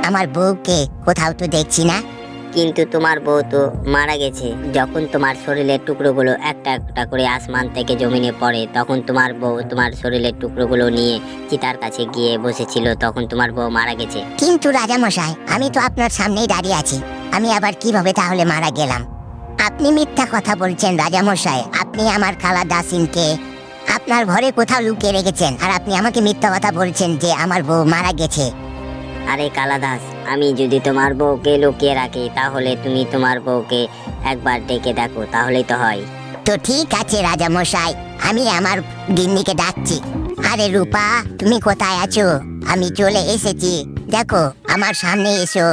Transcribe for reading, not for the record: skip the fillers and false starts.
আমার বউকে কোথাও তো দেখছি না। কিন্তু তোমার বউ তো মারা গেছে। যখন তোমার শরীরের টুকরোগুলো একটা একটা করে আসমান থেকে জমিনে পড়ে, তখন তোমার বউ তোমার শরীরের টুকরোগুলো নিয়ে চিতার কাছে গিয়ে বসেছিল, তখন তোমার বউ মারা গেছে। কিন্তু রাজামশাই, আমি তো আপনার সামনেই দাঁড়িয়ে আছি, আমি আবার কিভাবে তাহলে মারা গেলাম? আপনি মিথ্যা কথা বলছেন রাজামশাই। আপনি আমার খালা দাসিনকে আপনার ঘরে কোথাও লুকিয়ে রেখেছেন, আর আপনি আমাকে মিথ্যা কথা বলছেন যে আমার বউ মারা গেছে। আরে কালাদাস, আমি যদি তোমার বউকে লুকিয়ে রাখি, তাহলে তুমি তোমার বউকে একবার ডেকে দেখো, তাহলেই তো হয়। তো ঠিক আছে রাজামশাই, আমি আমার গিন্নিকে ডাকছি। আরে রূপা, তুমি কোথায় আছো? আমি চলে এসেছি, দেখো আমার সামনে এসো।